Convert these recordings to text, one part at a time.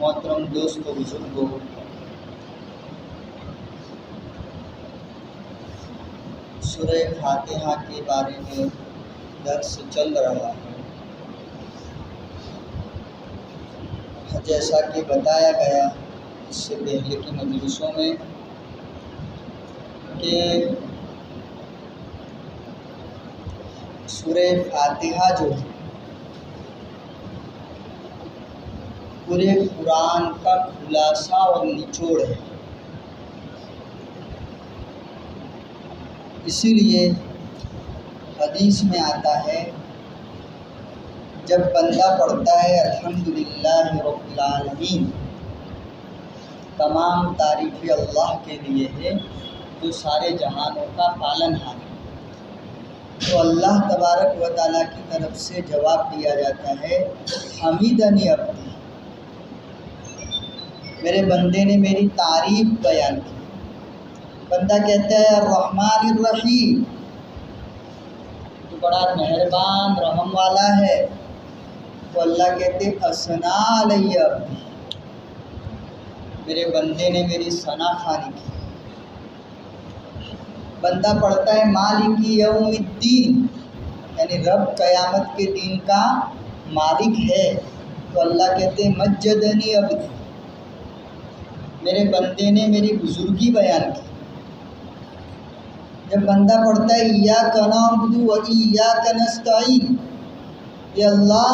मोहतरम दोस्तों बुजुर्गों, सूरह फातिहा के बारे में दर्स चल रहा है। जैसा कि बताया गया इससे पहले की मजलिसों में कि सूरह फातिहा जो है पूरे कुरान का खुलासा और निचोड़ है। इसीलिए हदीस में आता है जब बंदा पढ़ता है अल्हम्दुलिल्लाह रब्बिल आलमीन, तमाम तारीफ़ें अल्लाह के लिए है जो सारे जहानों का पालनहार है, तो अल्लाह तबारक व तआला की तरफ से जवाब दिया जाता है हमीदनी अब्दी, मेरे बंदे ने मेरी तारीफ़ बयान की। बंदा कहता है अर्रहमान अर्रहीम, तो बड़ा मेहरबान रहम वाला है, तो अल्लाह कहते असना अलैया अब्दी, मेरे बंदे ने मेरी सना खानी की। बंदा पढ़ता है मालिकी यौमिद्दीन, यानी रब क़यामत के दिन का मालिक है, तो अल्लाह कहते मज्जदनी अब्दी, मेरे बंदे ने मेरी बुजुर्गी बयान की। जब बंदा पढ़ता है इय्याका नअबुदु व इय्याका नस्तईन, ये अल्लाह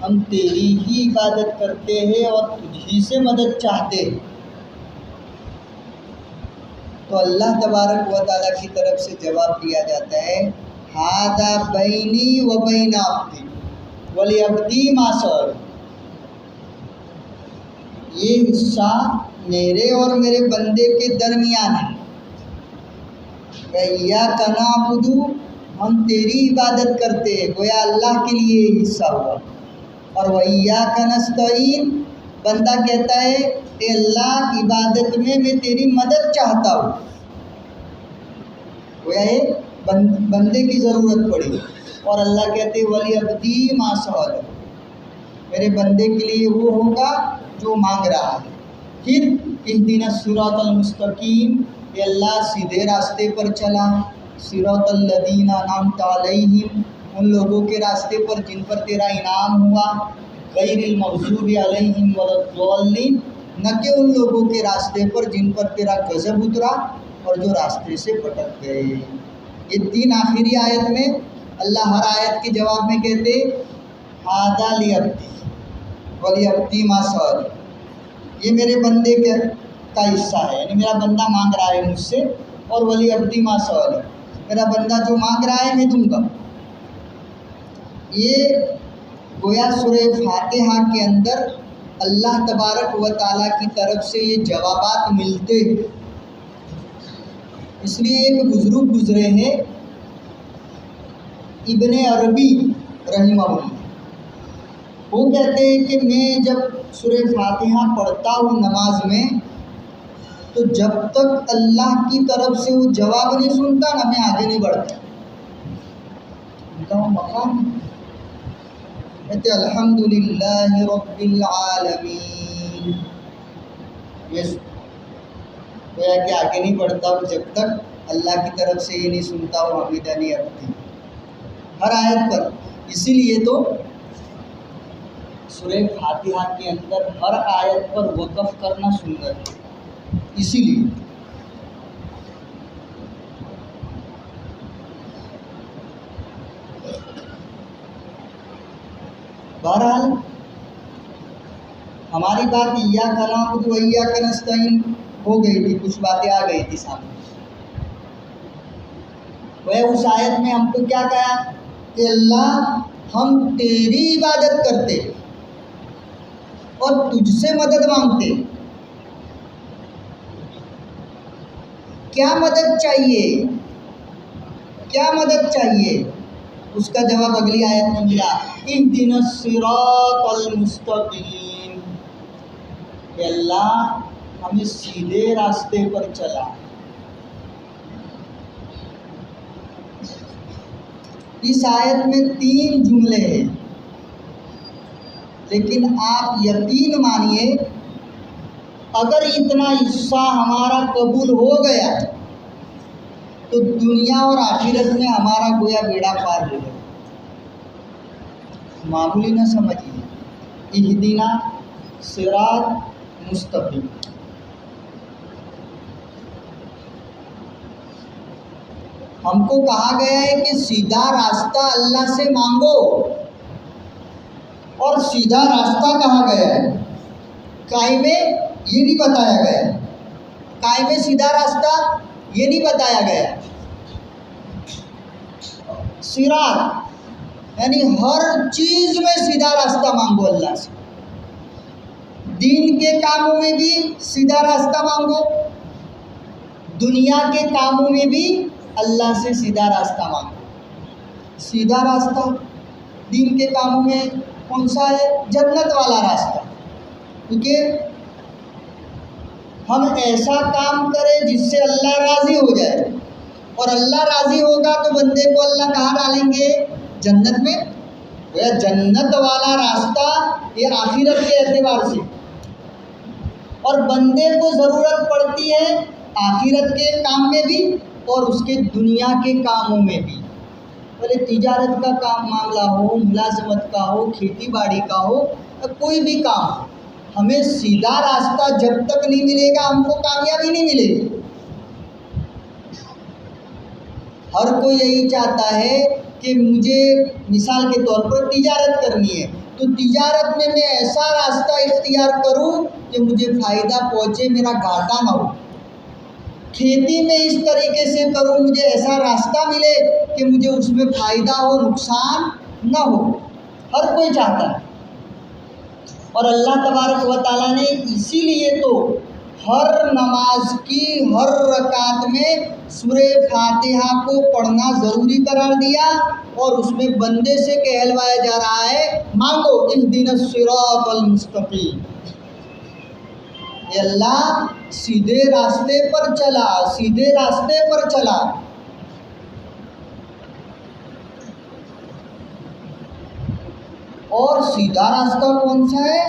हम तेरी ही इबादत करते हैं और तुझी से मदद चाहते हैं, तो अल्लाह तबारक व तआला की तरफ से जवाब दिया जाता है हादा बैनी व बैन अब्दी वली अब्दी मा सअल, ये हिस्सा मेरे और मेरे बंदे के दरमियान है। इय्याका नअबुदु, हम तेरी इबादत करते हैं, गोया अल्लाह के लिए हिस्सा हुआ, और व इय्याका नस्तईन, बंदा कहता है कि अल्लाह इबादत में मैं तेरी मदद चाहता हूँ, गोया ये बंदे की ज़रूरत पड़ी, और अल्लाह कहते वली अब्दी मा सअल, मेरे बंदे के लिए वो होगा जो मांग रहा है। फिर इहदिना सिरातल मुस्तकीम, ये अल्लाह सीधे रास्ते पर चला, सिरातल लदीना अनअमता अलैहिम, उन लोगों के रास्ते पर जिन पर तेरा इनाम हुआ, गैरिल मग़ज़ूबि अलैहिम वलद्दाल्लीन, न कि उन लोगों के रास्ते पर जिन पर तेरा गज़ब उतरा और जो रास्ते से भटक गए। ये तीन आखिरी आयत में अल्लाह हर आयत के जवाब में कहते हादा लिअब्दी वलिअब्दी मा सअल, ये मेरे बंदे का हिस्सा है, यानी मेरा बंदा मांग रहा है मुझसे, और वली अब्दी मा सअल, मेरा बंदा जो मांग रहा है मैं दूंगा। ये गोया सूरह फातिहा के अंदर अल्लाह तबारक व ताला की तरफ से ये जवाबात मिलते हैं। इसलिए एक बुजुर्ग गुजरे हैं इब्ने अरबी रहमहुल्लाह, वो कहते हैं कि मैं जब सूरह फातिहा पढ़ता हूँ नमाज में, तो जब तक अल्लाह की तरफ से वो जवाब नहीं सुनता ना, मैं आगे नहीं बढ़ता। उनका वो मकाम कहते अल्हम्दुलिल्लाहि रब्बिल आलमीन, ये गोया कि आगे नहीं बढ़ता हूँ जब तक अल्लाह की तरफ से ये नहीं सुनता हूँ हमीदनी अब्दी, हर आयत पर। इसीलिए तो सूरह फातिहा के अंदर हर आयत पर वक़्फ़ करना सुन्नत है। इसीलिए बहरहाल हमारी बात इय्याका नअबुदु व इय्याका नस्तईन हो गई थी, कुछ बातें आ गई थी सामने। वह उस आयत में हमको क्या कहा कि अल्लाह हम तेरी इबादत करते और तुझसे मदद मांगते, क्या मदद चाहिए, क्या मदद चाहिए? उसका जवाब अगली आयत में मिला, इहदिनस सिरातल मुस्तकीम, कि अल्लाह हमें सीधे रास्ते पर चला। इस आयत में 3 जुमले हैं, लेकिन आप यकीन मानिए अगर इतना हिस्सा हमारा कबूल हो गया तो दुनिया और आखिरत में हमारा गोया बेड़ा पार हो गया। मामूली न समझिए, इहदिना सिरात मुस्तकीम, हमको कहा गया है कि सीधा रास्ता अल्लाह से मांगो, और सीधा रास्ता कहा गया है, काई में ये नहीं बताया गया, काई में सीधा रास्ता ये नहीं बताया गया। सिरात यानी हर चीज़ में सीधा रास्ता मांगो अल्लाह से, दीन के कामों में भी सीधा रास्ता मांगो, दुनिया के कामों में भी अल्लाह से सीधा रास्ता मांगो। सीधा रास्ता दीन के कामों में कौन सा है? जन्नत वाला रास्ता, क्योंकि हम ऐसा काम करें जिससे अल्लाह राज़ी हो जाए, और अल्लाह राज़ी होगा तो बंदे को अल्लाह कहाँ डालेंगे? जन्नत में। वह जन्नत वाला रास्ता ये आखिरत के एतबार से, और बंदे को ज़रूरत पड़ती है आखिरत के काम में भी और उसके दुनिया के कामों में भी। भले तिजारत का काम मामला हो, मुलाजमत का हो, खेती बाड़ी का हो, कोई भी काम, हमें सीधा रास्ता जब तक नहीं मिलेगा हमको कामयाबी नहीं मिलेगी। हर कोई यही चाहता है कि मुझे मिसाल के तौर पर तिजारत करनी है, तो तिजारत में मैं ऐसा रास्ता इख्तियार करूं कि मुझे फ़ायदा पहुंचे, मेरा घाटा ना हो। खेती में इस तरीके से करूं, मुझे ऐसा रास्ता मिले कि मुझे उसमें फ़ायदा हो, नुकसान ना हो। हर कोई चाहता है, और अल्लाह तबारक व ताला ने इसीलिए तो हर नमाज की हर रकात में सूरह फातिहा को पढ़ना ज़रूरी करार दिया, और उसमें बंदे से कहलवाया जा रहा है मांगो इहदिनस सिरातल मुस्तकीम, अल्लाह सीधे रास्ते पर चला, सीधे रास्ते पर चला। और सीधा रास्ता कौन सा है?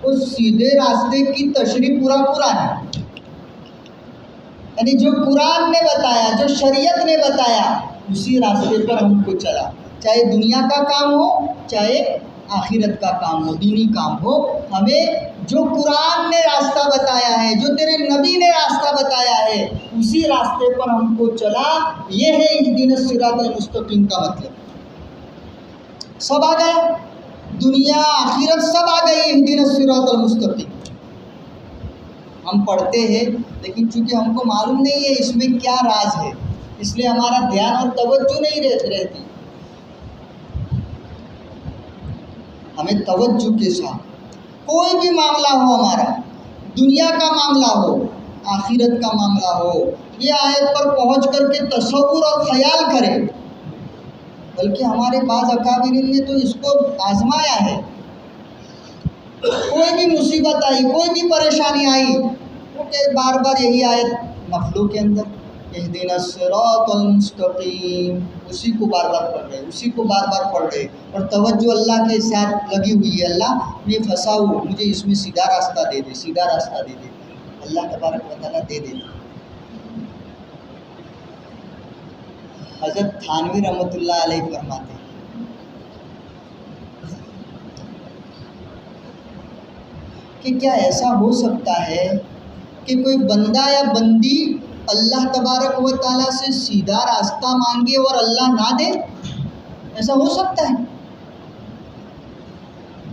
उस सीधे रास्ते की तशरीह पूरा कुरान है, यानी जो कुरान ने बताया, जो शरीयत ने बताया, उसी रास्ते पर हमको चला। चाहे दुनिया का काम हो, चाहे आखिरत का काम हो, दीनी काम हो, हमें जो कुरान ने रास्ता बताया है, जो तेरे नबी ने रास्ता बताया है, उसी रास्ते पर हमको चला। ये है इहदिनस सिरातल मुस्तकीम का मतलब। सब आ गया, दुनिया आखिरत सब आ गई इहदिनस सिरातल मुस्तकीम। हम पढ़ते हैं, लेकिन चूंकि हमको मालूम नहीं है इसमें क्या राज है, इसलिए हमारा ध्यान और तवज्जो नहीं रहती। हमें तवज्जो के साथ कोई भी मामला हो, हमारा दुनिया का मामला हो, आखिरत का मामला हो, ये आयत पर पहुँच करके तसव्वुर और ख्याल करें। बल्कि हमारे बाज़ अकाबिरीन ने तो इसको आजमाया है। कोई भी मुसीबत आई, कोई भी परेशानी आई, तो क्या बार बार यही आयत नफलों के अंदर इहदिनस सिरातल मुस्तकीम, उसी को बार बार पढ़ रहे, उसी को बार बार पढ़ रहे, और तवज्जो अल्लाह के साथ लगी हुई है। अल्लाह मैं फंसा हूँ, मुझे इसमें सीधा रास्ता दे दे, सीधा रास्ता दे दे। अल्लाह तबारक व तआला दे दे। हज़रत थानवी रहमतुल्लाह अलैह फरमाते हैं कि क्या ऐसा हो सकता है कि कोई बंदा या बंदी अल्लाह तबारक व तआला से सीधा रास्ता मांगे और अल्लाह ना दे? ऐसा हो सकता है?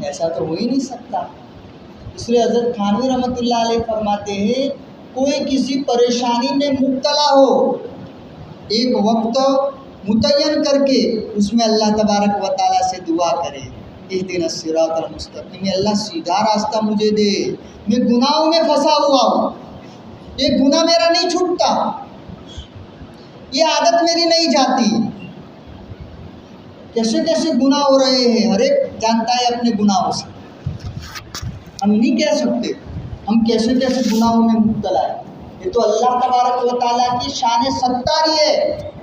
ऐसा तो हो ही नहीं सकता। इसलिए हज़रत थानवी रहमतुल्लाह अलैह फरमाते हैं, कोई किसी परेशानी में मुब्तला हो, एक वक्त मुतय्यन करके उसमें अल्लाह तबारक व तआला से दुआ करे, इहदिनस सिरातल मुस्तकीम, अल्लाह सीधा रास्ता मुझे दे, मैं गुनाहों में फंसा हुआ हूँ, ये गुनाह मेरा नहीं छूटता, ये आदत मेरी नहीं जाती। कैसे कैसे गुनाह हो रहे हैं, हर एक जानता है अपने गुनाहों से। हम नहीं कह सकते हम कैसे कैसे गुनाहों में मुब्तला है। ये तो अल्लाह तबारक व तआला की शान सत्तारी है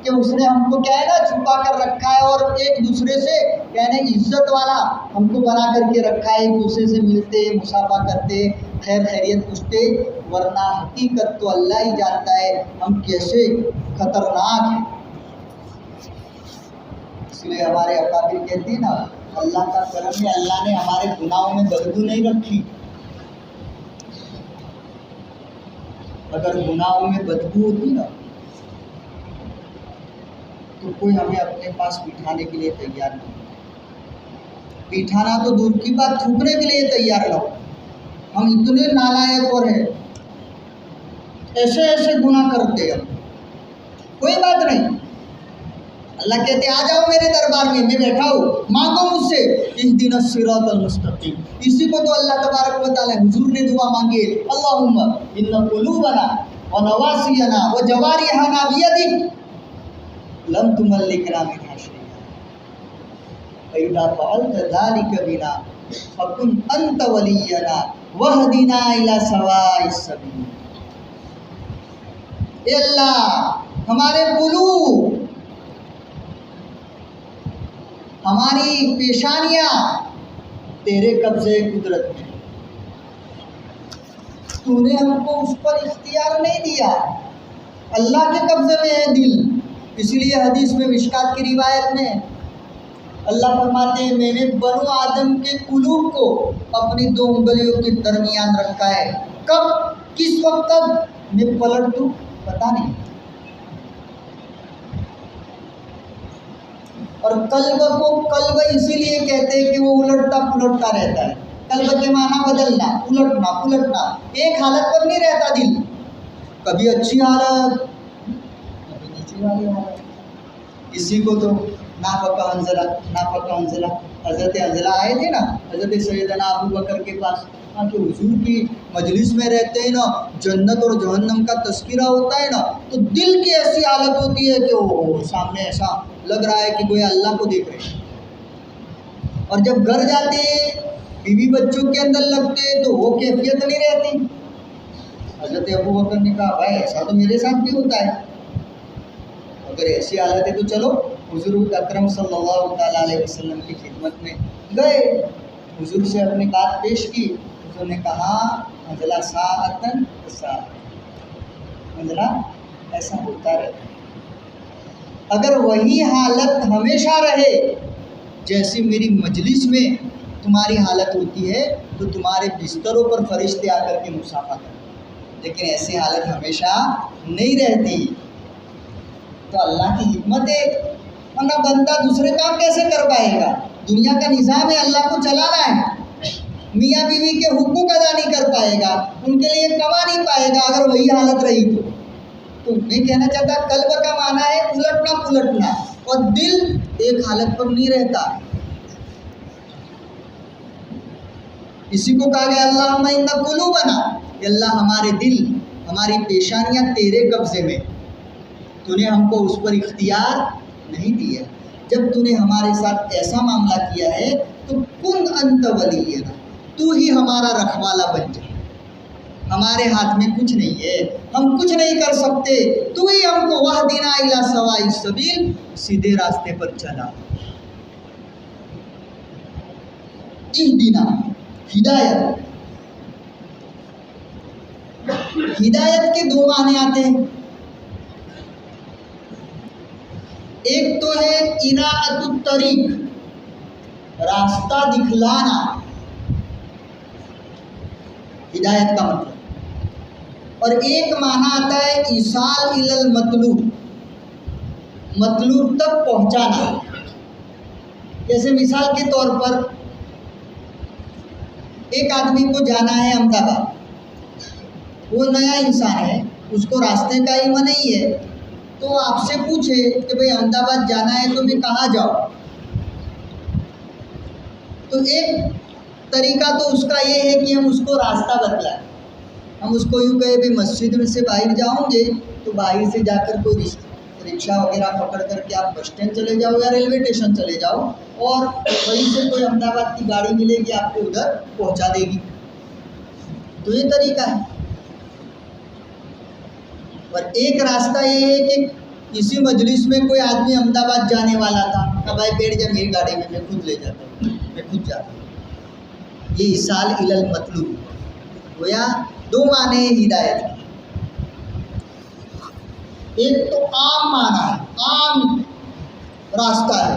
कि उसने हमको क्या है ना छुपा कर रखा है, और एक दूसरे से कहने इज्जत वाला हमको बना करके रखा है। एक दूसरे से मिलते, मुसाफा करते, खैर खैरियत पूछते, वरना हकीकत तो अल्लाह ही जानता है हम कैसे खतरनाक हैं। इसलिए हमारे अकाबिर कहते हैं ना, अल्लाह का करम है, अल्लाह ने हमारे गुनाहों में बदबू नहीं रखी। अगर गुनाहों में बदबू होती ना तो कोई हमें अपने पास बिठाने के लिए तैयार नहीं। बिठाना तो दूर की बात, थूकने के लिए तैयार ना हो। हम इतने नालायक और हैं, ऐसे ऐसे गुनाह करते हैं। कोई बात नहीं, अल्लाह कहते आ जाओ मेरे दरबार में, मैं बैठा हूँ, मांगो मुझसे, इहदिनस सिरातल मुस्तकीम। इसी को तो अल्लाह तबारक व तआला हुजूर ने दुआ मांगी, अल्लाहुम्मा इन्ना कुलूबना व नवासियना व जवारिहना बियदिक लम तुमल्लिकना मिनहा शैअन फइज़ा फ़अलत ज़ालिका बिना फकुन अंत वलियना वहदिना इला सवाइस सबील। ए अल्लाह, हमारे कुलूब, हमारी पेशानियाँ तेरे कब्ज़े कुदरत में, तूने हमको उस पर इख्तियार नहीं दिया, अल्लाह के कब्ज़े में है दिल। इसीलिए हदीस में मिशकात की रिवायत में अल्लाह फरमाते हैं, मैंने बनु आदम के कुलूब को अपनी दो उंगलियों के दरमियान रखा है। कब, किस वक्त तक मैं पलट दूँ पता नहीं। और कल्ब को कल्ब इसीलिए कहते हैं कि वो उलटता पुलटता रहता है। कल्ब के माना बदलना, उलटना पुलटना, एक हालत पर नहीं रहता दिल। कभी अच्छी हालत, कभी नीची वाली हालत। इसी को तो नाफका हंजला, हज़रत हंजला आए थे ना हज़रत सैयदना अबू बकर के पास, कि हुजूर की मजलिस में रहते हैं ना, जन्नत और जहन्नम का तस्करा होता है ना, तो दिल की ऐसी हालत होती है कि वो सामने ऐसा लग रहा है कि कोई अल्लाह को देख रहे हैं। और जब घर जाते बीवी बच्चों के अंदर लगते तो वो कैफियत नहीं रहती। हज़रत अबू बकर ने कहा, भाई ऐसा तो मेरे साथ भी होता है, अगर ऐसी हालत है तो चलो हुजूर अकरम सल्लल्लाहु तआला अलैहि वसल्लम की खिदमत में गए, हुजूर से अपनी बात पेश की। हुजूर ने कहा, हंजला साअतन साअत, हंजला ऐसा होता रहता है। अगर वही हालत हमेशा रहे जैसी मेरी मजलिस में तुम्हारी हालत होती है, तो तुम्हारे बिस्तरों पर फरिश्ते आकर के मुसाफा करते, लेकिन ऐसी हालत हमेशा नहीं रहती। तो अल्लाह की हिकमत है, वरना बंदा दूसरे काम कैसे कर पाएगा। दुनिया का निज़ाम है, अल्लाह को चलाना है। मियाँ बीवी के हुकूक अदा नहीं कर पाएगा, उनके लिए कमा नहीं पाएगा अगर वही हालत रही तो मैं कहना चाहता कल्ब का माना है उलटना पुलटना, और दिल एक हालत पर नहीं रहता। इसी को कहा गया अल्लाहुम्मा इन्ना कुलूबना, अल्लाह हमारे दिल हमारी पेशानियाँ तेरे कब्ज़े में, तूने हमको उस पर इख्तियार नहीं दिया। जब तूने हमारे साथ ऐसा मामला किया है तो कुन अंत वलियना, तू ही हमारा रखवाला बन जा। हमारे हाथ में कुछ नहीं है, हम कुछ नहीं कर सकते, तू ही हमको वहदिना इला सवाई सबील, सीधे रास्ते पर चला। इहदिना हिदायत, हिदायत के दो माने आते हैं। एक तो है इनाअतुत तरीक, रास्ता दिखलाना, हिदायत का मतलब, और एक माना आता है ईसाल इलल मतलूब, मतलूब तक पहुंचाना। जैसे मिसाल के तौर पर एक आदमी को जाना है अहमदाबाद, वो नया इंसान है, उसको रास्ते का इल्म नहीं है, तो आपसे पूछे कि भाई अहमदाबाद जाना है तो मैं कहाँ जाऊँ, तो एक तरीका तो उसका ये है कि हम उसको रास्ता बतलाएं। हम उसको यूँ कहे भाई मस्जिद में से बाहर जाओगे तो बाहर से जाकर कोई रिक्शा वगैरह पकड़ करके आप बस स्टैंड चले जाओ या रेलवे स्टेशन चले जाओ, और वहीं से कोई अहमदाबाद की गाड़ी मिलेगी आपको उधर पहुंचा देगी। तो ये तरीका है। और एक रास्ता ये है कि किसी मजलिस में कोई आदमी अहमदाबाद जाने वाला था, कहा भाई बैठ जा मेरी गाड़ी में, मैं खुद ले जाता हूँ, मैं खुद जाता हूँ। ये इसाल इलल मतलूब गोया दो माने हिदायत। एक तो आम माना है, आम रास्ता है,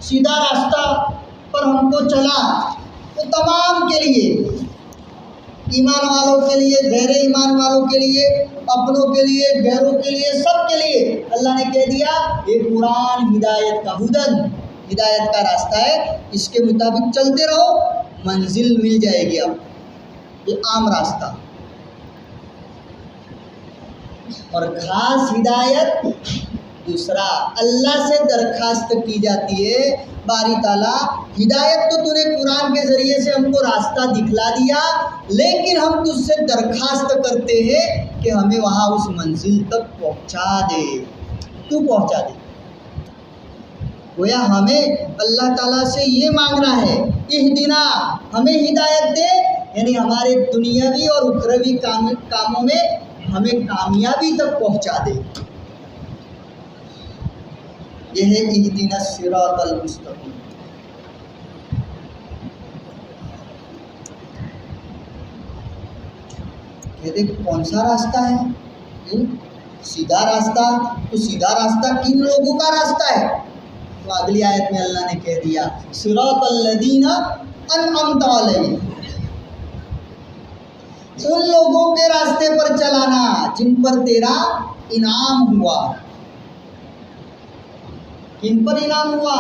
सीधा रास्ता पर हमको चला तो तमाम के लिए, ईमान वालों के लिए, गैर ईमान वालों के लिए, अपनों के लिए, गैरों के लिए, सब के लिए अल्लाह ने कह दिया ये कुरान हिदायत का हुदन, हिदायत का रास्ता है, इसके मुताबिक चलते रहो, मंजिल मिल जाएगी आपको। ये आम रास्ता। और खास हिदायत दूसरा, अल्लाह से दरखास्त की जाती है, बारी ताला हिदायत तो तूने कुरान के ज़रिए से हमको रास्ता दिखला दिया, लेकिन हम तुझसे दरखास्त करते हैं कि हमें वहाँ उस मंजिल तक पहुँचा दे, तू पहुँचा दे। गोया हमें अल्लाह ताला से ये मांगना है, इहदिना, हमें हिदायत दे, यानी हमारे दुनियावी और उखरवी कामों में हमें कामयाबी तक पहुँचा दे। यह है इहदिना सिरातल मुस्तकीम। ये देख कौन सा रास्ता है, सीधा रास्ता। तो सीधा रास्ता किन लोगों का रास्ता है? तो अगली आयत में अल्लाह ने कह दिया सिरातल लदीना अनअमता अलैहिम, उन लोगों के रास्ते पर चलाना जिन पर तेरा इनाम हुआ। किन पर इनाम हुआ?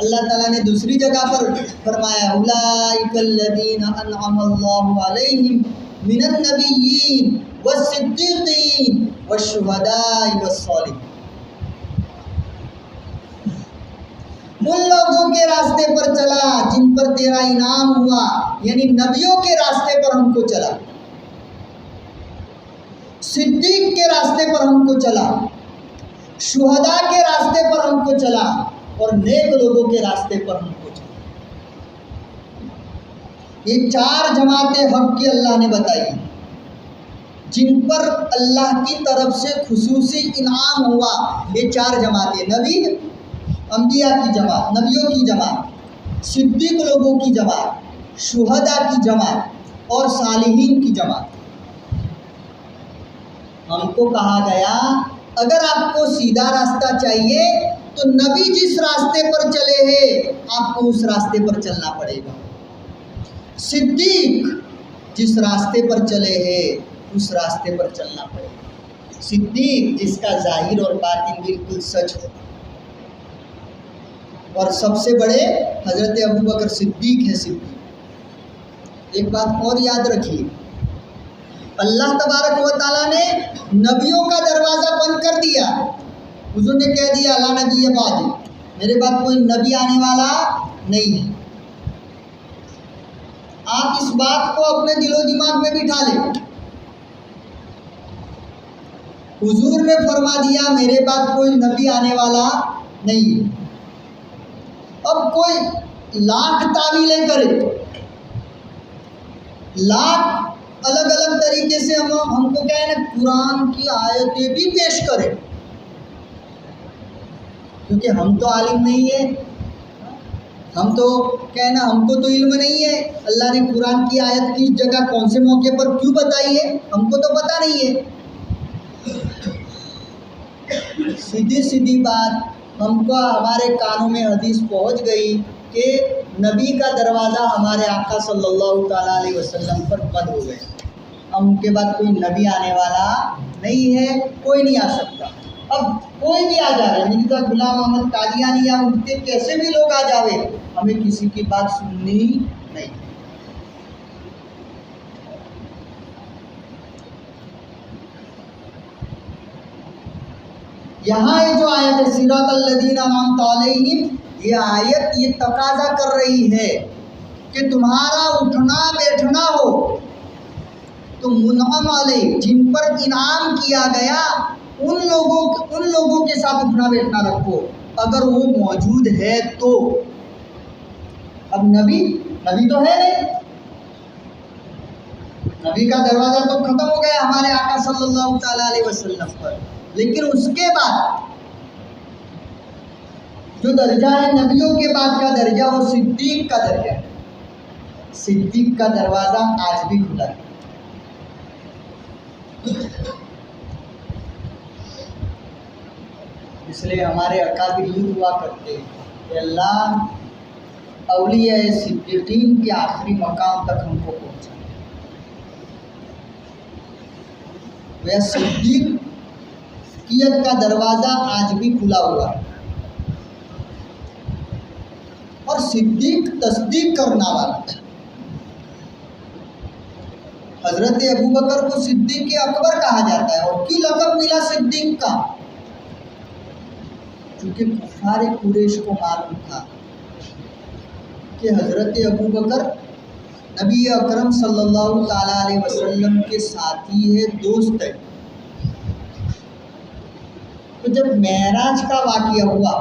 अल्लाह ताला ने दूसरी जगह पर फरमाया उलाइकल लदीना अनअमल्लाहु अलैहिम मिनन नबिय्यीन वस्सिद्दीक़ीन वश्शुहदाई वस्सालिहीन। उन लोगों के रास्ते पर चला जिन पर तेरा इनाम हुआ, यानी नबियों के रास्ते पर हमको चला, सिद्दीक के रास्ते पर हमको चला, शुहदा के रास्ते पर हमको चला, और नेक लोगों के रास्ते पर हमको चला। ये चार जमातें हक की अल्लाह ने बताई, जिन पर अल्लाह की तरफ से खुसूसी इनाम हुआ। ये चार जमातें, नबी अंबिया की जमात, नबियों की जमात, सिद्दीक लोगों की जमात, शुहदा की जमात और सालिहीन की जमात। हमको कहा गया अगर आपको सीधा रास्ता चाहिए तो नबी जिस रास्ते पर चले हैं आपको उस रास्ते पर चलना पड़ेगा। सिद्दीक जिस रास्ते पर चले हैं उस रास्ते पर चलना पड़ेगा। सिद्दीक जिसका जाहिर और बातिन बिल्कुल सच हो, और सबसे बड़े हज़रत अबू बकर सिद्दीक है। सिद्दीक एक बात और याद रखिए, अल्लाह तबारक व तआला ने नबियों का दरवाज़ा बंद कर दिया। हुजूर ने कह दिया ला नबी बाद, मेरे बाद कोई नबी आने वाला नहीं है। आप इस बात को अपने दिलो दिमाग में बिठा लें। हुजूर ने फरमा दिया मेरे बाद कोई नबी आने वाला नहीं है। अब कोई लाख तावीलें करे, लाख अलग अलग तरीके से हमको क्या है ना, कुरान की आयतें भी पेश करें, क्योंकि हम तो आलिम नहीं है, हम तो क्या है ना, हमको तो इल्म नहीं है अल्लाह ने कुरान की आयत किस जगह कौन से मौके पर क्यों बताई है, हमको तो पता नहीं है। सीधी सीधी बात, हमको हमारे कानों में हदीस पहुंच गई कि नबी का दरवाज़ा हमारे आका सल्लल्लाहु ताला अलैहि वसल्लम पर बंद हो गया। अब उनके बाद कोई नबी आने वाला नहीं है, कोई नहीं आ सकता। अब कोई भी आ जाए, मिर्ज़ा गुलाम अहमद कादियानी या उनके कैसे भी लोग आ जावे, हमें किसी की बात सुननी नहीं। यहाँ ये जो आयत है सिरातल लज़ीना अनअमता अलैहिम, ये आयत ये तकाजा कर रही है कि तुम्हारा उठना बैठना हो तो मुनअम अलैह, जिन पर इनाम किया गया उन लोगों के साथ उठना बैठना रखो, अगर वो मौजूद है तो। अब नबी तो है नहीं, नबी का दरवाज़ा तो ख़त्म हो गया हमारे आका सल्लल्लाहु ताला अलैहि वसल्लम पर, लेकिन उसके बाद जो दर्जा है नबियों के बाद का दर्जा, वो सिद्दीक का दर्जा है। सिद्दीक का दरवाज़ा आज भी खुला है। इसलिए हमारे अकाबिर यूँ दुआ करते हैं कि अल्लाह औलिया सिद्दीकीन के आखिरी मकाम तक हमको पहुँचा। वह सिद्दीकियत का दरवाज़ा आज भी खुला हुआ है, और सिद्दीक तस्दीक करना वाला। हजरत अबू बकर को सिद्दीक अकबर कहा जाता है, और क्यों लक़ब मिला सिद्दीक का? क्योंकि कुफ़ार कुरैश को मालूम था कि हजरत अबू बकर नबी अकरम सल्लल्लाहु ताला अलैहि वसल्लम के साथी है, दोस्त है। तो जब मेराज का वाक़या हुआ,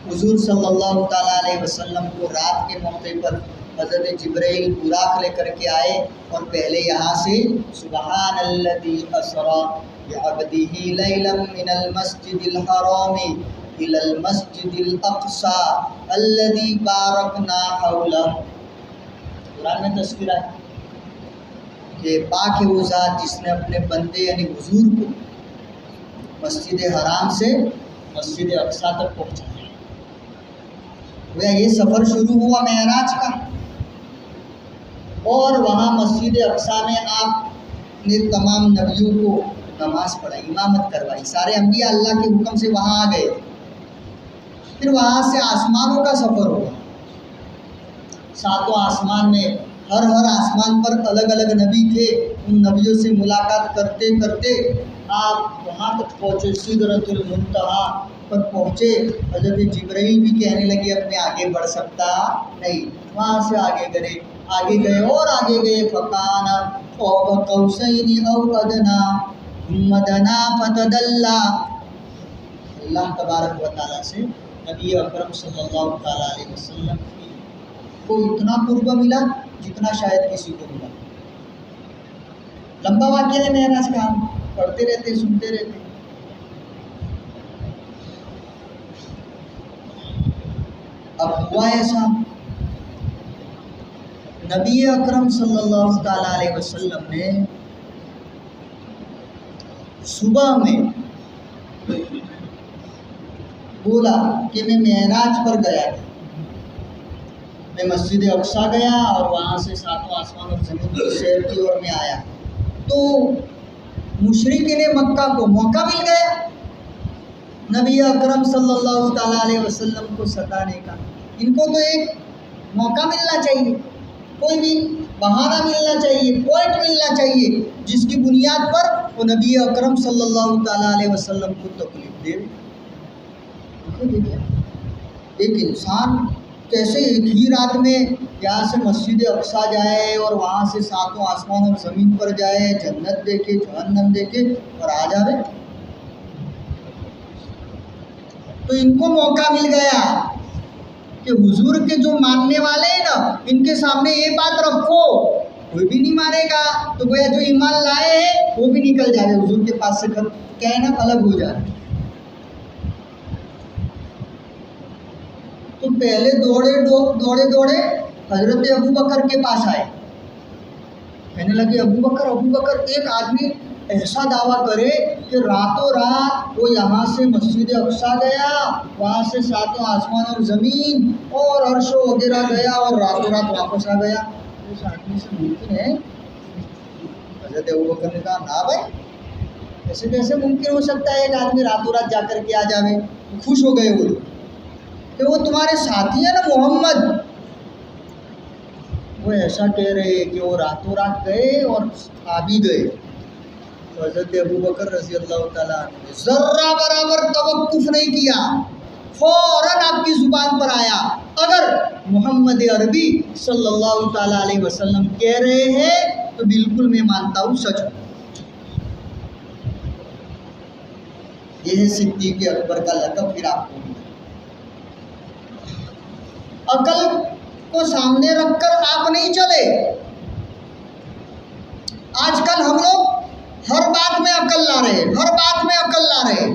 हुजूर सल्लल्लाहु ताला अलैहि वसल्लम को रात के मौके पर हज़रत जिब्राइल बुराक लेकर के आए, और पहले यहाँ से सुबहानल्लज़ी असरा बिअब्दिही लैलन मिनल मस्जिदिल हरामी इलल मस्जिदिल अक़सा अल्लज़ी बारकना हौलहु। कुरान में तज़किरा है कि पाक है वो ज़ात जिसने अपने बंदे यानी हुजूर को मस्जिद हराम से मस्जिद अक़सा तक पहुँचाया। वह ये सफ़र शुरू हुआ मेराज का, और वहाँ मस्जिद अक़सा में आपने तमाम नबियों को नमाज पढ़ाई, इमामत करवाई, सारे अंबिया अल्लाह के हुक्म से वहाँ आ गए। फिर वहाँ से आसमानों का सफ़र हुआ। सातों आसमान में हर आसमान पर अलग अलग नबी थे। उन नबियों से मुलाकात करते करते आप वहाँ तक पहुँचे, सिदरतुल मुंतहा पर पहुँचे। हज़रत जिब्राइल भी कहने लगे अपने आगे बढ़ सकता नहीं, वहाँ से आगे गए और आगे गए। फ़काना क़ौब क़ौसैनि औ अदना थुम्मा दना फ़तदल्ला। अल्लाह तबारक व तआला से नबी अकरम सल्लल्लाहु ताला अलैहि वसल्लम को इतना कुर्ब मिला जितना शायद किसी को मिला। लंबा वाक़या है मेराज का, हम पढ़ते रहते सुनते रहते। अब हुआ ऐसा, नबी अकरम सल्लल्लाहु ताला अलैहि वसल्लम ने सुबह में बोला कि मैं मेराज पर गया, मैं मस्जिद अक़सा गया और वहाँ से सातों आसमान और ज़मीन की सैर की और मैं आया। तो मुशरिकीन मक्का को मौका मिल गया नबी अकरम सल्लल्लाहु ताला अलैहि वसल्लम को सताने का। इनको तो एक मौका मिलना चाहिए, कोई भी बहाना मिलना चाहिए, पॉइंट मिलना चाहिए जिसकी बुनियाद पर वो नबी अकरम सल्लल्लाहु ताला अलैहि वसल्लम को तकलीफ दे। एक इंसान कैसे एक ही रात में यहाँ से मस्जिद अक्सा जाए और वहाँ से सातों आसमान और ज़मीन पर जाए, जन्नत देखे, जहन्नम देखे और आ जावे। तो इनको मौका मिल गया कि हुजूर के जो मानने वाले हैं ना, इनके सामने ये बात रखो, कोई भी नहीं मानेगा तो गोया जो ईमान लाए हैं वो भी निकल जाए हुजूर के पास से, क्या है ना, अलग हो जाए। तो पहले दौड़े हजरत अबू बकर के पास आए, कहने लगे अबू बकर, एक आदमी ऐसा दावा करे कि रातों रात वो यहाँ से मस्जिद अक्सा गया, वहाँ से सातों आसमान और ज़मीन और अर्शो वगैरह गया और रातों रात वापस आ गया, उस आदमी से मुमकिन है? हज़रत अबू बकर ने कहा ना भाई, ऐसे कैसे मुमकिन हो सकता है एक आदमी रातों रात जा कर के आ जावे। खुश हो गए वो कि वो तुम्हारे साथी है ना मोहम्मद, वो ऐसा कह रहे कि वो रातों रात गए और आ भी गए। तो हज़रत अबू बकर रज़ी अल्लाह ताला ने ज़र्रा बराबर तवक्कुफ़ नहीं किया, फ़ौरन आपकी ज़ुबान पर आया, अगर मोहम्मद अरबी सल्लल्लाहु ताला अलैहि वसल्लम कह रहे हैं तो बिल्कुल मैं मानता हूँ, सच हो। ये है सिद्दीक़ अकबर का लक़ब। फिर आपको अकल को सामने रखकर आप नहीं चले। आजकल हम लोग हर बात में अकल ला रहे हैं, हर बात में अकल ला रहे हैं।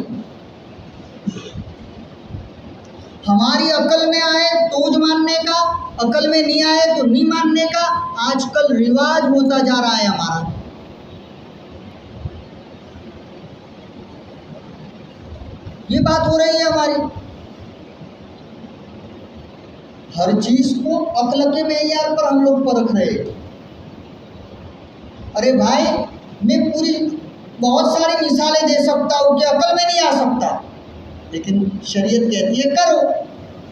हमारी अकल में आए तो मानने का, अकल में नहीं आए तो नहीं मानने का आजकल रिवाज होता जा रहा है हमारा। ये बात हो रही है हमारी। हर चीज को अक्ल के मेयार पर हम लोग परख रहे हैं। अरे भाई, मैं पूरी बहुत सारी मिसालें दे सकता हूँ कि अकल में नहीं आ सकता, लेकिन शरीयत कहती है करो।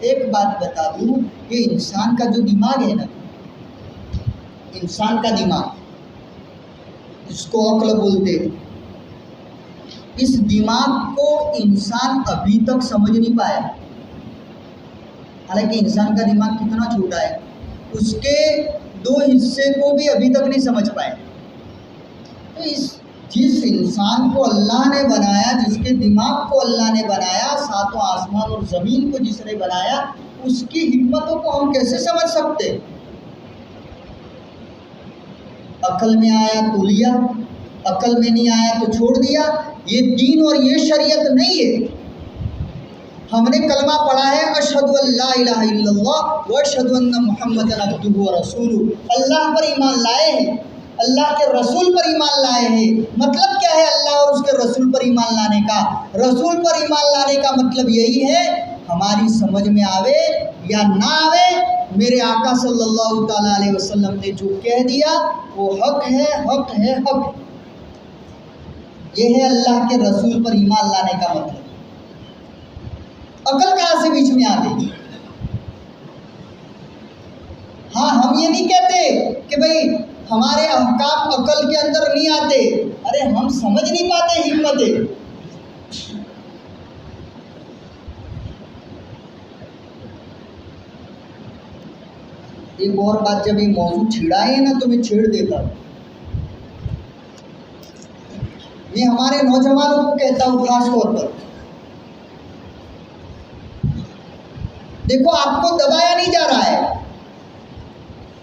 एक बात बता दूँ, ये इंसान का जो दिमाग है ना, इंसान का दिमाग जिसको अक्ल बोलते हैं, इस दिमाग को इंसान अभी तक समझ नहीं पाया। हालांकि इंसान का दिमाग कितना छोटा है, उसके दो हिस्से को भी अभी तक नहीं समझ पाए। तो जिस इंसान को अल्लाह ने बनाया, जिसके दिमाग को अल्लाह ने बनाया, सातों आसमान और ज़मीन को जिसने बनाया, उसकी हिम्मतों को हम कैसे समझ सकते? अकल में आया तो लिया, अकल में नहीं आया तो छोड़ दिया। ये दीन और ये शरीयत नहीं है। हमने कलमा पढ़ा है अशहदु अल्ला इलाहा इल्लल्लाह व अशहदु अन्ना मुहम्मदन अब्दुहु व रसूलुहु। अल्लाह पर ईमान लाए हैं, अल्लाह के रसूल पर ईमान लाए हैं। मतलब क्या है अल्लाह और उसके रसूल पर ईमान लाने का? रसूल पर ईमान लाने का मतलब यही है, हमारी समझ में आवे या ना आवे, मेरे आका सल्लल्लाहु ताला अलैहि वसल्लम ने जो कह दिया वो हक है, हक है, हक। ये है अल्लाह के रसूल पर ईमान लाने का मतलब। अकल कहाँ से बीच में आ गई? हाँ, हम ये नहीं कहते कि भाई हमारे अहकाम अकल के अंदर नहीं आते। अरे हम समझ नहीं पाते हिम्मतें। एक और बात, जब ये मौजूद छिड़ाए ना तो मैं छेड़ देता हूँ। ये हमारे नौजवानों को कहता हूँ खास तौर पर, देखो आपको दबाया नहीं जा रहा है।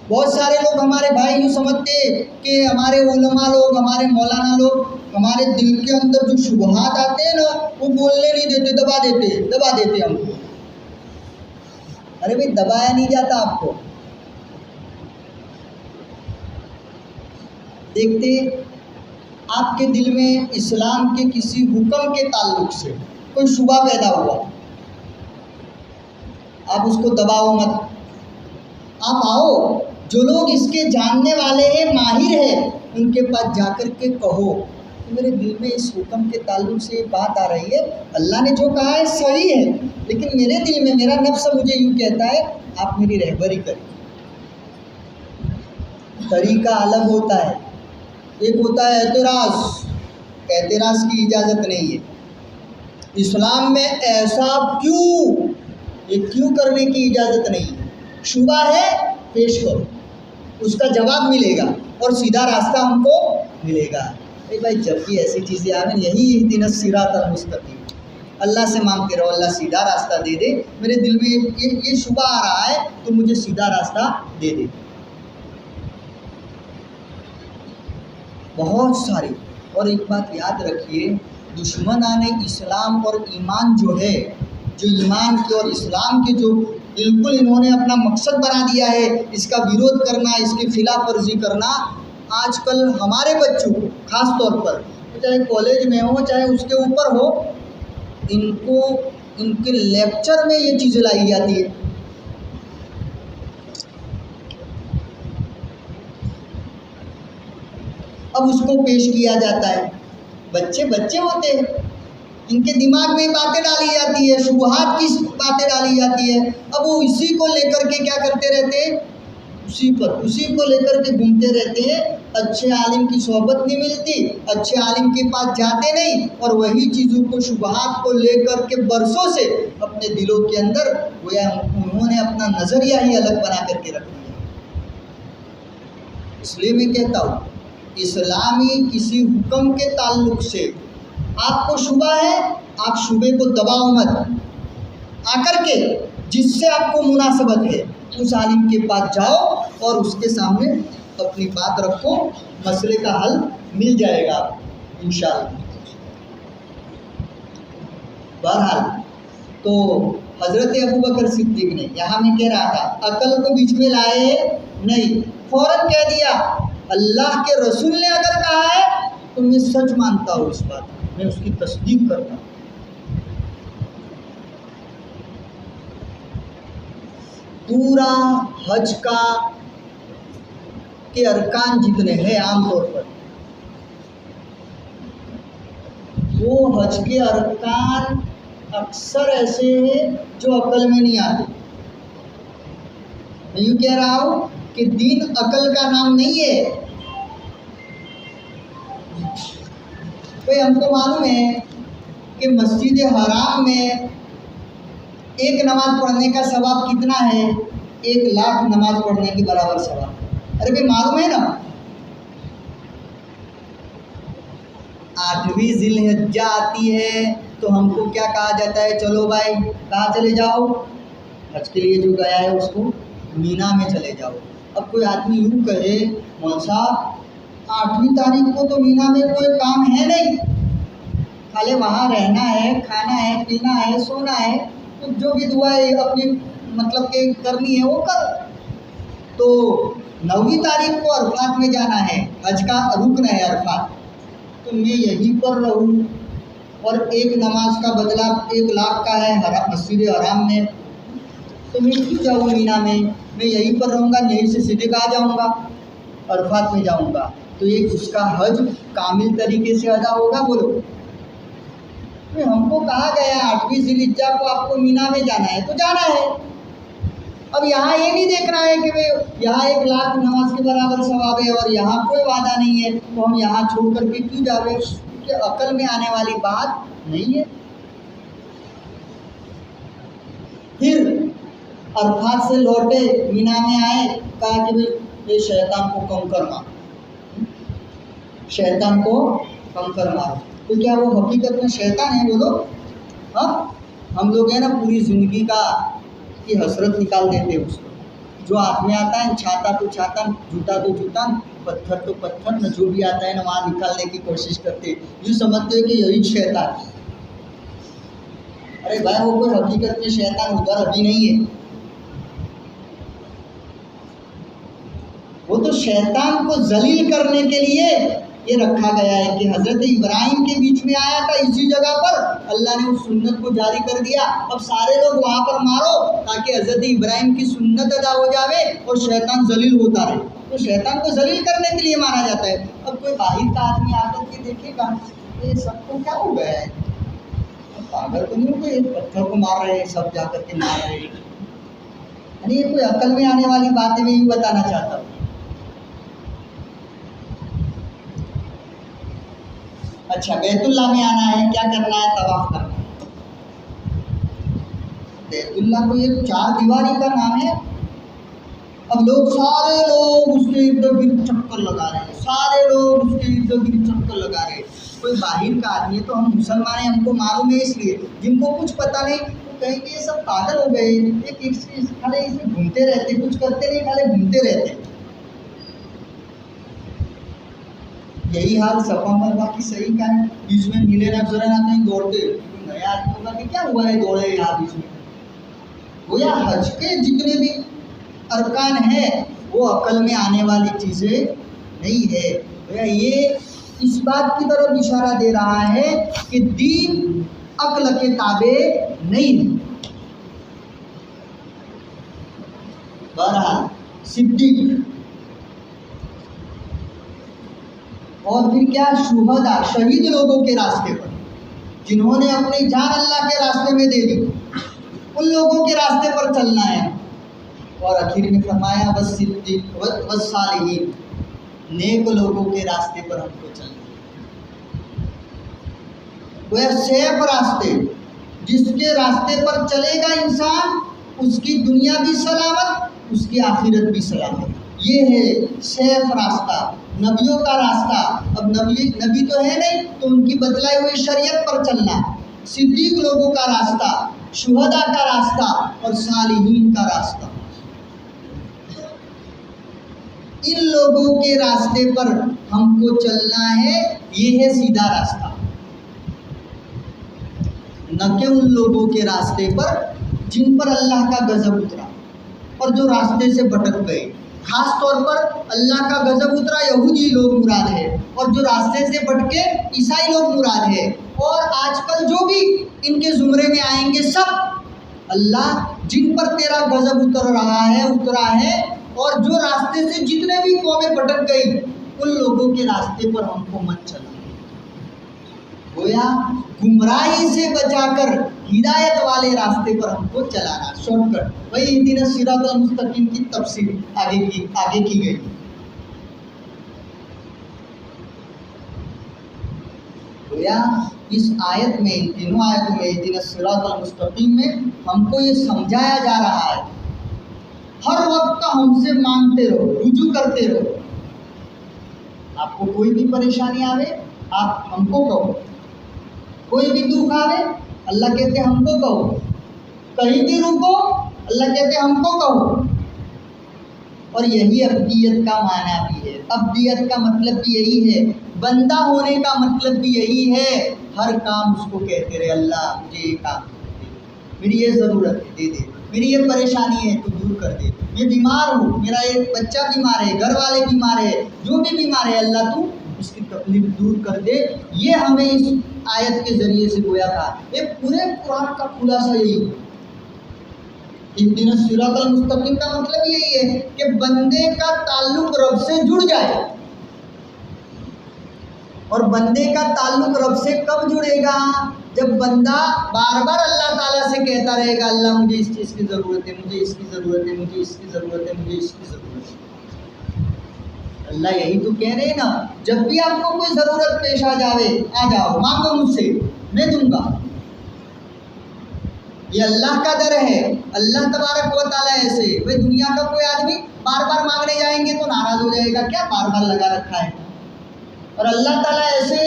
बहुत सारे लोग हमारे भाई यूँ समझते कि हमारे उलमा लोग, हमारे मौलाना लोग, हमारे दिल के अंदर जो शुबहात आते हैं ना, वो बोलने नहीं देते, दबा देते हमको। अरे भाई, दबाया नहीं जाता आपको। देखते आपके दिल में इस्लाम के किसी हुक्म के ताल्लुक से कोई शुबा पैदा हुआ, आप उसको दबाओ मत। आप आओ, जो लोग इसके जानने वाले हैं, माहिर हैं, उनके पास जाकर के कहो कि मेरे दिल में इस हुक्म के ताल्लुक से बात आ रही है, अल्लाह ने जो कहा है सही है, लेकिन मेरे दिल में मेरा नफ्स मुझे यूँ कहता है, आप मेरी रहबरी करें। तरीका अलग होता है। एक होता है एतराज़, एतराज़ की इजाज़त नहीं है इस्लाम में। ऐसा क्यों, ये क्यों करने की इजाज़त नहीं है। शुबा है पेश करो, उसका जवाब मिलेगा और सीधा रास्ता हमको मिलेगा। अरे भाई जब भी ऐसी चीज़ें आवें, यही इहदिनस सिरातल मुस्तकीम, अल्लाह से मांगते रहो अल्लाह सीधा रास्ता दे दे। मेरे दिल में ये शुबा आ रहा है तो मुझे सीधा रास्ता दे दे। बहुत सारी। और एक बात याद रखिए, दुश्मनाने इस्लाम और ईमान जो है, जो ईमान के और इस्लाम के जो बिल्कुल इन्होंने अपना मकसद बना दिया है, इसका विरोध करना, इसकी खिलाफ वर्जी करना, आजकल हमारे बच्चों को ख़ास तौर पर, चाहे कॉलेज में हो चाहे उसके ऊपर हो, इनको इनके लेक्चर में ये चीज़ें लाई जाती है। अब उसको पेश किया जाता है। बच्चे बच्चे होते हैं, इनके दिमाग में बातें डाली जाती है, शुबहात की बातें डाली जाती है। अब वो इसी को लेकर के क्या करते रहते हैं, उसी को लेकर के घूमते रहते हैं। अच्छे आलिम की सोहबत नहीं मिलती, अच्छे आलिम के पास जाते नहीं, और वही चीज़ों को, शुबहात को लेकर के बरसों से अपने दिलों के अंदर उन्होंने अपना नज़रिया ही अलग बना करके रख दिया। इसलिए मैं कहता हूँ, इस्लामी किसी हुक्म के ताल्लुक से आपको शुबा है, आप शुबे को दबाओ मत, आकर के जिससे आपको मुनासबत है उस आलिम के पास जाओ और उसके सामने अपनी बात रखो, मसले का हल मिल जाएगा इंशाअल्लाह। बहरहाल तो हज़रत अबू बकर सिद्दीक ने, यहाँ मैं कह रहा था, अकल को बीच में लाए नहीं, फ़ौरन कह दिया अल्लाह के रसूल ने अगर कहा है तो मैं सच मानता हूँ, इस बात मैं उसकी तस्दीक करता हूँ। पूरा हज का के अरकान जितने हैं आमतौर पर, वो हज के अरकान अक्सर ऐसे हैं जो अकल में नहीं आते। मैं यूँ कह रहा हूँ कि दीन अकल का नाम नहीं है। भाई हमको मालूम है कि मस्जिद हराम में एक नमाज पढ़ने का सवाब कितना है, 1 लाख नमाज पढ़ने के बराबर सवाब। अरे भाई मालूम है ना, 8वीं ज़िलहिज्जा आती है तो हमको क्या कहा जाता है, चलो भाई कहाँ चले जाओ, हज के लिए जो गया है उसको मीना में चले जाओ। अब कोई आदमी यूँ कहे, मौलवी साहब 8वीं तारीख को तो मीना में कोई काम है नहीं, खाली वहाँ रहना है, खाना है, पीना है, सोना है, तो जो भी दुआएं अपनी मतलब के करनी है वो कर। तो 9वीं तारीख को अरफात में जाना है, हज का रुकन है अरफात, तो मैं यहीं पर रहूँ और एक नमाज का बदला 1 लाख का है मस्जिद हराम में, तो मैं क्यों जाऊँ मीना में, मैं यहीं पर रहूँगा, यहीं से सीधे आ जाऊँगा, अरफात में जाऊँगा, तो ये उसका हज कामिल तरीके से अदा होगा। बोलो, तो हमको कहा गया 8वीं ज़िलहिज्जा को आपको मीना में जाना है तो जाना है। अब यहाँ ये नहीं देखना है कि भाई यहाँ 1 लाख नमाज के बराबर सवाब है और यहाँ कोई वादा नहीं है तो हम यहाँ छोड़ करके क्यों जावे, क्योंकि अकल में आने वाली बात नहीं है। फिर अरफात से लौटे, मीना में आए, कहा कि भाई ये शैतान को कंकर मारो, शैतान को कंकर मारो। तो क्या वो हकीकत में शैतान है? बोलो। हाँ, हम लोग हैं ना पूरी ज़िंदगी का की हसरत निकाल देते हैं उसको, जो हाथ में आता है, छाता तो छाता, जूता तो जूता, पत्थर तो पत्थर, न जो भी आता है ना वहाँ निकालने की कोशिश करते हैं, यूँ समझते हैं कि यही शैतान है। अरे भाई वो कोई हकीकत में शैतान उधर अभी नहीं है, वो तो शैतान को जलील करने के लिए ये रखा गया है कि हज़रत इब्राहिम के बीच में आया था इसी जगह पर, अल्लाह ने उस सुन्नत को जारी कर दिया। अब सारे लोग वहाँ पर मारो ताकि हज़रत इब्राहिम की सुन्नत अदा हो जावे और शैतान जलील होता रहे। तो शैतान को जलील करने के लिए मारा जाता है। अब कोई बाहर का आदमी आकर के देखेगा ये सबको क्या हो गया है, पागल तो नहीं कोई पत्थर को मार रहे हैं, सब जा कर के मार रहे हैं। यानी ये कोई अकल में आने वाली बातें मैं यूँ बताना चाहता हूँ। अच्छा, बैतुल्लाह में आना है, क्या करना है? तवाफ करना है। बैतुल्लाह तो ये 4 दीवारी का नाम है। अब सारे लोग उसके इर्द गिर्द चक्कर लगा रहे हैं, सारे लोग उसके इर्द गिर्द चक्कर लगा रहे हैं। कोई बाहर का आदमी है, तो हम मुसलमान हैं, हमको मालूम है, इसलिए जिनको कुछ पता नहीं वो कहेंगे ये सब पागल हो गए, एक खाली इसमें घूमते रहते, कुछ करते नहीं, खाली घूमते रहते। यही हाल सफा मरवा की सही का है। बीच में नीले नजर ना कहीं दौड़ते, नया आदमी होगा कि क्या हुआ है दौड़े यहाँ बीच में। वो या हज के जितने भी अरकान है वो अकल में आने वाली चीज़ें नहीं है। तो ये इस बात की तरफ इशारा दे रहा है कि दीन अक्ल के ताबे नहीं है। बहरहाल सिद्दीक और फिर क्या, शुहदा, शहीद लोगों के रास्ते पर, जिन्होंने अपनी जान अल्लाह के रास्ते में दे दी, उन लोगों के रास्ते पर चलना है। और आखिर में फरमाया वस्सिद्दीक वस्सालिहीन, नेक लोगों के रास्ते पर हमको चलना है। वह सेफ रास्ते, जिसके रास्ते पर चलेगा इंसान, उसकी दुनिया भी सलामत, उसकी आखिरत भी सलामत। ये है सेफ रास्ता, नबियों का रास्ता। अब नबी तो है नहीं, तो उनकी बतलाई हुई शरीयत पर चलना। सिद्दीक लोगों का रास्ता, शुहदा का रास्ता और सालिहीन का रास्ता। इन लोगों के रास्ते पर हमको चलना है, ये है सीधा रास्ता। न कि उन लोगों के रास्ते पर जिन पर अल्लाह का गजब उतरा और जो रास्ते से भटक गए। खास तौर पर अल्लाह का गजब उतरा यहूदी लोग मुराद है, और जो रास्ते से भटके ईसाई लोग मुराद है। और आजकल जो भी इनके जुमरे में आएंगे, सब अल्लाह जिन पर तेरा गजब उतरा है, और जो रास्ते से जितने भी कौमें भटक गई, उन लोगों के रास्ते पर हमको मत चला। गोया गुमराही से बचाकर हिदायत वाले रास्ते पर हमको चलाना। शॉर्टकट वही इहदिना सिरातल मुस्तकीम की तफसीर आगे की गई। गोया इस आयत में, इन तीनों आयतों में, इहदिना सिरातल मुस्तकीम में हमको ये समझाया जा रहा है, हर वक्त हमसे मांगते रहो, रुजू करते रहो। आपको कोई भी परेशानी आवे, आप हमको कहो। कोई भी दुख आवे, अल्लाह कहते हमको कहो। कहीं भी रुको, अल्लाह कहते हमको कहो। और यही अब्दियत का माना भी है। अब्दियत का मतलब भी यही है, बंदा होने का मतलब भी यही है। हर काम उसको कहते रहे, अल्लाह मुझे ये काम दे, मेरी ये ज़रूरत है दे दे, मेरी ये परेशानी है तो दूर कर दे, मैं बीमार हूँ, मेरा एक बच्चा बीमार है, घर वाले बीमार है, जो भी बीमार है अल्लाह तू उसकी तकलीफ दूर कर दे। ये हमें इस आयत के ज़रिए से गोया था। ये पूरे कुरान का खुलासा यही है। इहदिना सिरातल मुस्तकीम का मतलब यही है कि बंदे का ताल्लुक रब से जुड़ जाए। और बंदे का ताल्लुक रब से कब जुड़ेगा? जब बंदा बार बार अल्लाह ताला से कहता रहेगा, अल्लाह मुझे इस चीज़ की ज़रूरत है, मुझे इसकी ज़रूरत है, मुझे इसकी ज़रूरत है, मुझे इसकी ज़रूरत है। अल्लाह यही तो कह रहे हैं ना, जब भी आपको कोई ज़रूरत पेश आ जावे, आ जाओ, मांगो मुझसे, मैं दूंगा। ये अल्लाह का दर है। अल्लाह तबारक व तआला ऐसे, भाई दुनिया का कोई आदमी बार बार मांगने जाएंगे तो नाराज़ हो जाएगा, क्या बार बार लगा रखा है। और अल्लाह ताला ऐसे,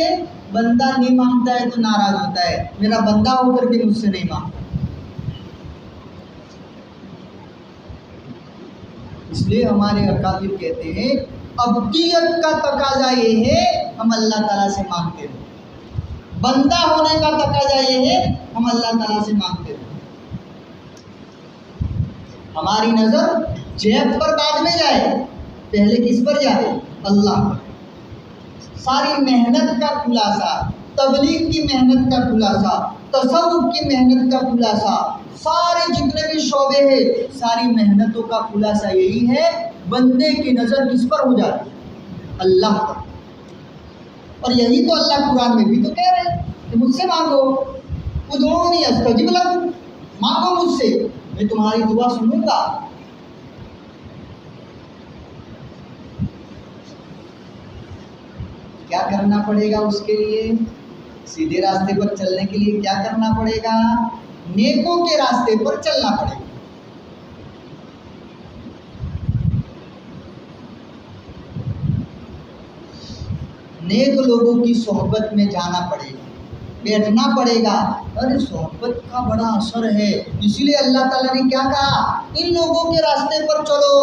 बंदा नहीं मांगता है तो नाराज़ होता है, मेरा बंदा होकर के मुझसे नहीं मांगता। इसलिए हमारे अकाबिर कहते हैं, अब्दियत का तकाजा ये है हम अल्लाह ताला से मांगते रहो। बंदा होने का तकाजा ये है हम अल्लाह ताला से मांगते रहो। हमारी नज़र जेब पर बाद में जाए, पहले किस पर जाए? अल्लाह पर। सारी मेहनत का खुलासा, तबलीग की मेहनत का खुलासा, तसव्वुफ की मेहनत का खुलासा, सारे जितने भी शोबे हैं, सारी मेहनतों का खुलासा यही है, बंदे की नज़र किस पर हो जाती है? अल्लाह पर। और यही तो अल्लाह कुरान में भी तो कह रहे हैं कि मुझसे मांगो, उदऊनी अस्तजिब लकुम, मांगो मुझसे, मैं तुम्हारी दुआ सुनूंगा। क्या करना पड़ेगा उसके लिए? सीधे रास्ते पर चलने के लिए क्या करना पड़ेगा? नेकों के रास्ते पर चलना पड़ेगा। नेक लोगों की सोहबत में जाना पड़ेगा, बैठना पड़ेगा। अरे सोहबत का बड़ा असर है, इसीलिए अल्लाह ताला ने क्या कहा? इन लोगों के रास्ते पर चलो,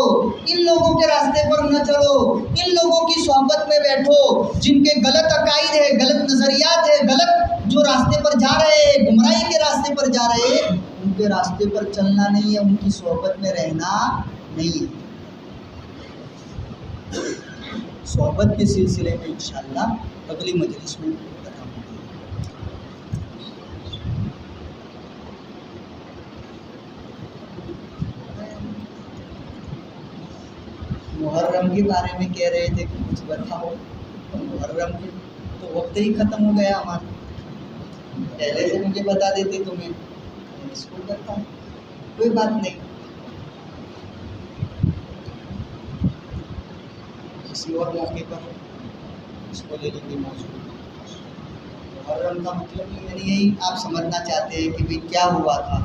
इन लोगों के रास्ते पर न चलो, इन लोगों की सोहबत में बैठो जिनके गलत अकाइद है, गलत नज़रियात है, गलत जो रास्ते पर जा रहे हैं, गुमराही के रास्ते पर जा रहे हैं, उनके रास्ते पर चलना नहीं है, उनकी सोहबत में रहना नहीं है। सोहबत के सिलसिले में इंशाअल्लाह अगली मजलिस में बताऊंगा। मुहर्रम के बारे में कह रहे थे कि कुछ बताओ, तो मुहर्रम के तो वक्त ही ख़त्म हो गया हमारा। पहले से मुझे बता देते तो मैं इसको करता, कोई बात नहीं, किसी और मौके पर इसको ले लेंगे मौजूद। मुहर्रम का मतलब यानी यही आप समझना चाहते हैं कि भाई क्या हुआ था,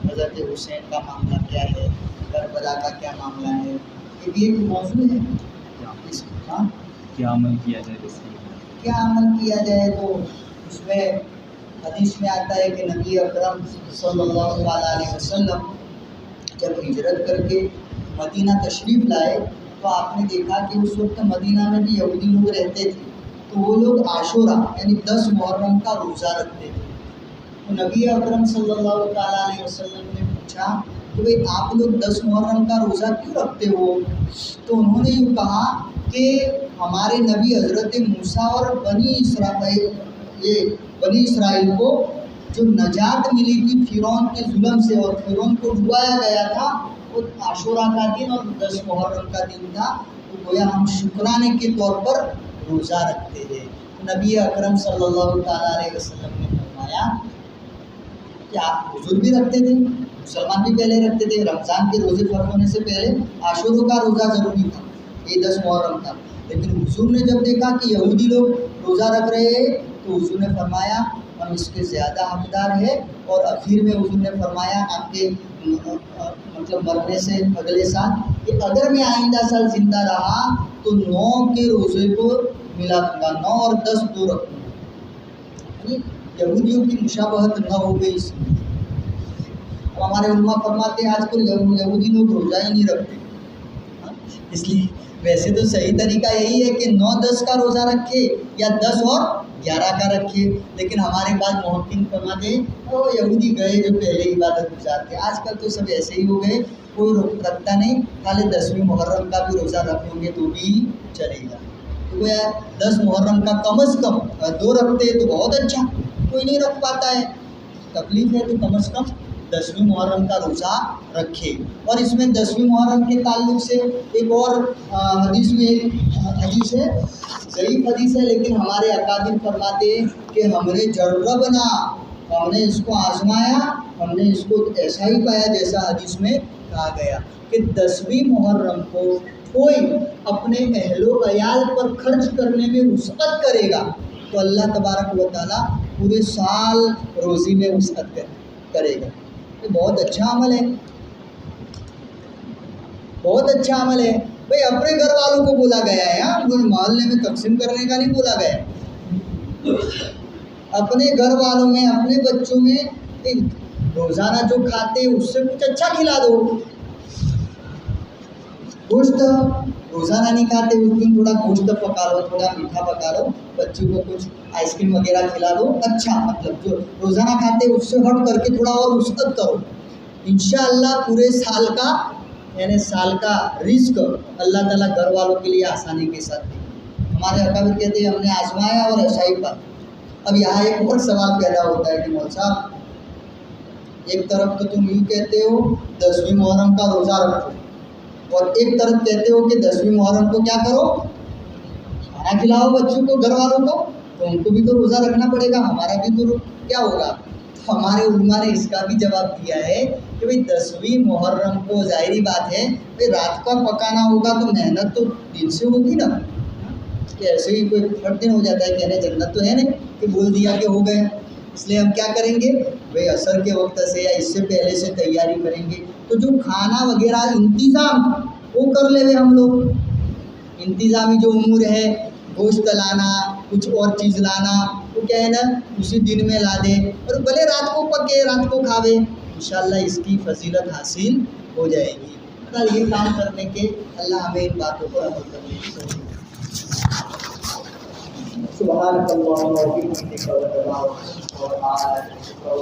हज़रत हुसैन का मामला क्या है, करबला का क्या मामला है, ये भी एक मौजूद है। हाँ, क्या अमल किया जाए, क्या अमल किया जाए, तो उसमें हदीस में आता है कि नबी अकरम सल्लल्लाहु अलैहि वसल्लम जब हिजरत करके मदीना तशरीफ़ लाए तो आपने देखा कि उस वक्त मदीना में भी यहूदी लोग रहते थे, तो वो लोग आशुरा यानी 10 मुहर्रम का रोज़ा रखते थे। तो नबी अकरम सल्लल्लाहु अलैहि वसल्लम ने पूछा कि भाई आप लोग 10 मुहर्रम का रोज़ा क्यों रखते हो? तो उन्होंने यूँ कहा कि हमारे नबी हज़रत मूसा और बनी इसराइल को जो नजात मिली थी फ़िरौन के जुल्म से और फ़िरौन को डुबाया गया था, वो आशुरा का दिन और 10 मुहर्रम का दिन था, तो गोया हम शुक्राने के तौर पर रोज़ा रखते हैं। नबी अकरम सल्लल्लाहु अलैहि वसल्लम ने फरमाया कि आप हुजूर भी रखते थे, मुसलमान भी पहले रखते थे, रमज़ान के रोज़े फ़र्ज़ होने से पहले आशुरा का रोज़ा ज़रूरी था, ये 10 मुहर्रम का। लेकिन हुजूर ने जब देखा कि यहूदी लोग रोज़ा रख रहे हैं तो हुजूर ने फरमाया हम इसके ज़्यादा हकदार है, और आखिर में हुजूर ने फरमाया आपके मतलब मरने से अगले साल कि अगर मैं आइंदा साल ज़िंदा रहा तो 9 के रोज़े को मिला दूँगा, 9 और 10 दो रखूँगा, यहूदियों की मुशाबहत न हो गई इसमें। अब हमारे उलमा फरमाते हैं आजकल यहूदी लोग रोज़ा ही नहीं रखते, इसलिए वैसे तो सही तरीका यही है कि 9-10 का रोज़ा रखे या 10 और 11 का रखे, लेकिन हमारे पास मोहक्किन फरमाते वो यहूदी गए जो पहले इबादत गुजारते। आजकल तो सब ऐसे ही हो गए, कोई रखता नहीं, खाली 10वीं मुहर्रम का भी रोज़ा रख लोगे तो भी चलेगा। तो यार 10 मुहर्रम का कम अज़ कम 2 रखते तो बहुत अच्छा, कोई नहीं रख पाता है, तकलीफ़ है, तो कम अज़ कम 10वीं मुहर्रम का रोज़ा रखे। और इसमें 10वीं मुहर्रम के ताल्लुक़ से एक और हदीस में हदीस है, ज़ईफ़ हदीस है, लेकिन हमारे अकाबिर फरमाते हैं कि हमने जर्रबना, हमने इसको आजमाया, हमने इसको ऐसा ही पाया जैसा हदीस में कहा गया कि 10वीं मुहर्रम को कोई अपने अहलो अयाल पर खर्च करने में वुसअत करेगा तो अल्लाह तबारक व तआला पूरे साल रोज़ी में वुसअत करेगा। ये बहुत अच्छा अमल है, बहुत अच्छा अमल है भाई। अपने घर वालों को बोला गया है, यहाँ मोहल्ले में तकसीम करने का नहीं बोला गया। अपने घर वालों में, अपने बच्चों में रोज़ाना जो खाते हैं उससे कुछ अच्छा खिला दो। गोश्त रोज़ाना नहीं खाते, उस दिन थोड़ा गोश्त पका लो, थोड़ा मीठा पका लो, बच्चों को कुछ आइसक्रीम वगैरह खिला दो। अच्छा, मतलब जो रोज़ाना खाते उससे हट करके थोड़ा और वुसअत करो, इंशाअल्लाह पूरे साल का यानी साल का रिस्क अल्लाह ताला घर वालों के लिए आसानी के साथ देगा। हमारे अकाबिर कहते हैं हमने आजमाया और ऐसा ही पाया। अब यहाँ एक और सवाल पैदा होता है कि मौलवी साहब, एक तरफ तो तुम यूँ कहते हो 10वीं मुहर्रम का रोज़ा रखो, और एक तरफ कहते हो कि 10वीं मुहर्रम को क्या करो, खाना खिलाओ बच्चों को, घर वालों को, तो उनको भी तो रोज़ा रखना पड़ेगा, हमारा भी तो क्या होगा। तो हमारे उलमा ने इसका भी जवाब दिया है कि भाई 10वीं मुहर्रम को जाहिरी बात है भाई रात का पकाना होगा तो मेहनत तो दिन से होगी ना, कि ऐसे ही कोई फट दिन हो जाता है, कहने जन्नत तो है नहीं कि बोल दिया कि हो गए। इसलिए हम क्या करेंगे भाई, असर के वक्त से या इससे पहले से तैयारी करेंगे। तो जो खाना वगैरह इंतज़ाम वो कर ले हम लोग। इंतज़ामी जो उमूर है, गोश्त लाना, कुछ और चीज़ लाना, वो क्या है ना उसी दिन में ला दे, और भले रात को पके रात को खावे, इंशाल्लाह इसकी फजीलत हासिल हो जाएगी। कल ये काम करने के अल्लाह हमें इन बातों पर अमल करने की तौफीक दे। सुभान अल्लाह व बिहम्दिही व